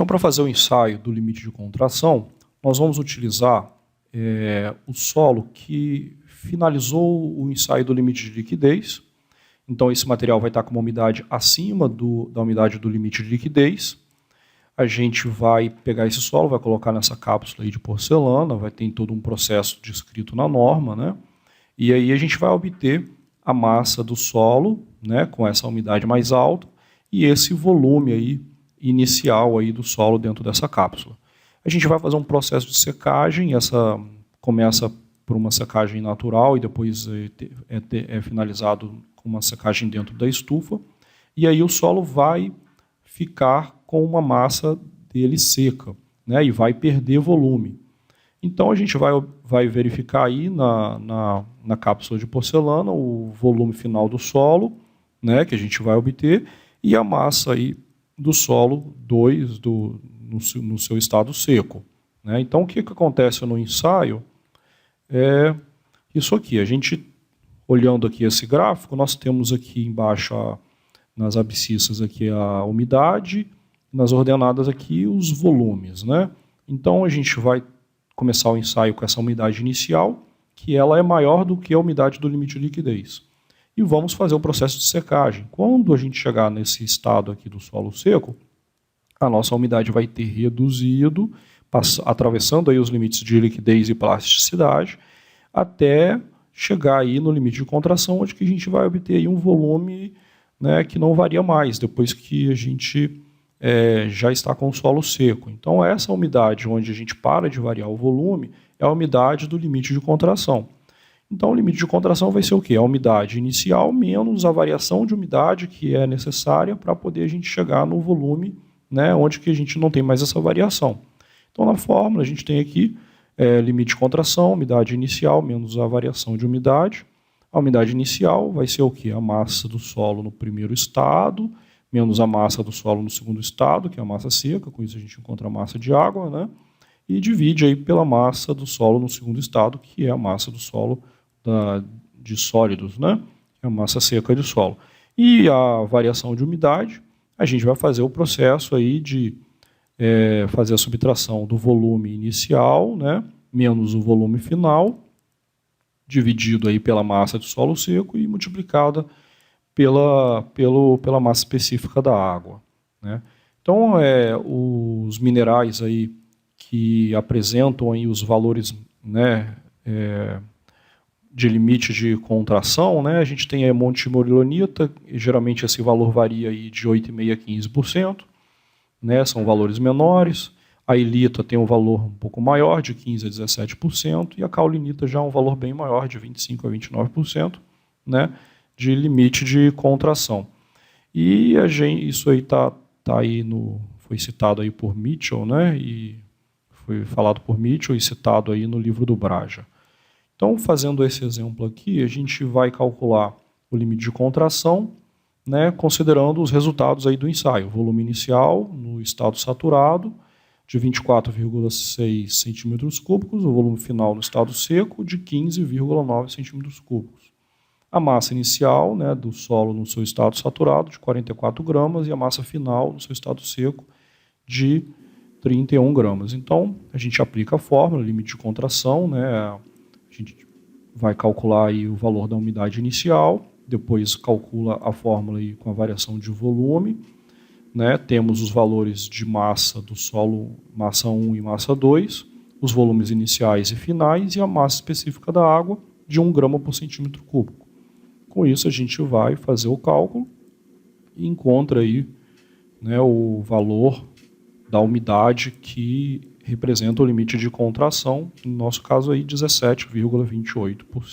Então, para fazer o ensaio do limite de contração, nós vamos utilizar o solo que finalizou o ensaio do limite de liquidez. Então, esse material vai estar com uma umidade acima da umidade do limite de liquidez. A gente vai pegar esse solo, vai colocar nessa cápsula aí de porcelana, vai ter todo um processo descrito na norma, né? E aí a gente vai obter a massa do solo, né, com essa umidade mais alta, e esse volume aí inicial aí do solo dentro dessa cápsula. A gente vai fazer um processo de secagem, essa começa por uma secagem natural e depois é finalizado com uma secagem dentro da estufa, e aí o solo vai ficar com uma massa dele seca, né, e vai perder volume. Então a gente vai verificar aí na cápsula de porcelana o volume final do solo, né, que a gente vai obter, e a massa aí do solo 2 no seu estado seco, né? Então o que acontece no ensaio é isso aqui. A gente, olhando aqui esse gráfico, nós temos aqui embaixo, nas abscissas, aqui a umidade, nas ordenadas aqui os volumes, né? Então a gente vai começar o ensaio com essa umidade inicial, que ela é maior do que a umidade do limite de liquidez. E vamos fazer o processo de secagem. Quando a gente chegar nesse estado aqui do solo seco, a nossa umidade vai ter reduzido, atravessando aí os limites de liquidez e plasticidade, até chegar aí no limite de contração, onde que a gente vai obter aí um volume, né, que não varia mais, depois que a gente já está com o solo seco. Então essa umidade onde a gente para de variar o volume é a umidade do limite de contração. Então o limite de contração vai ser o quê? A umidade inicial menos a variação de umidade que é necessária para poder a gente chegar no volume, né, onde que a gente não tem mais essa variação. Então na fórmula a gente tem aqui limite de contração, umidade inicial menos a variação de umidade. A umidade inicial vai ser o quê? A massa do solo no primeiro estado, menos a massa do solo no segundo estado, que é a massa seca, com isso a gente encontra a massa de água, né? E divide aí pela massa do solo no segundo estado, que é a massa do solo de sólidos, né? Que é a massa seca de solo. E a variação de umidade, a gente vai fazer o processo aí de fazer a subtração do volume inicial, né? Menos o volume final, dividido aí pela massa do solo seco e multiplicada pela massa específica da água, né? Então, os minerais aí que apresentam aí os valores, né, de limite de contração, né, a gente tem a montimorilonita, e geralmente esse valor varia aí de 8,5% a 15%, né, são valores menores. A ilita tem um valor um pouco maior, de 15% a 17%, e a caulinita já é um valor bem maior, de 25% a 29%, né, de limite de contração. E isso aí foi citado aí por Mitchell, né, e foi falado por Mitchell e citado aí no livro do Braja. Então, fazendo esse exemplo aqui, a gente vai calcular o limite de contração, né, considerando os resultados aí do ensaio. Volume inicial no estado saturado, de 24,6 centímetros cúbicos, o volume final no estado seco, de 15,9 centímetros cúbicos. A massa inicial, né, do solo no seu estado saturado, de 44 gramas, e a massa final no seu estado seco, de 31 gramas. Então, a gente aplica a fórmula, limite de contração, né, a gente vai calcular aí o valor da umidade inicial, depois calcula a fórmula aí com a variação de volume, né, temos os valores de massa do solo, massa 1 e massa 2, os volumes iniciais e finais, e a massa específica da água, de 1 grama por centímetro cúbico. Com isso, a gente vai fazer o cálculo e encontra aí, né, o valor da umidade que representa o limite de contração, no nosso caso aí 17,28%.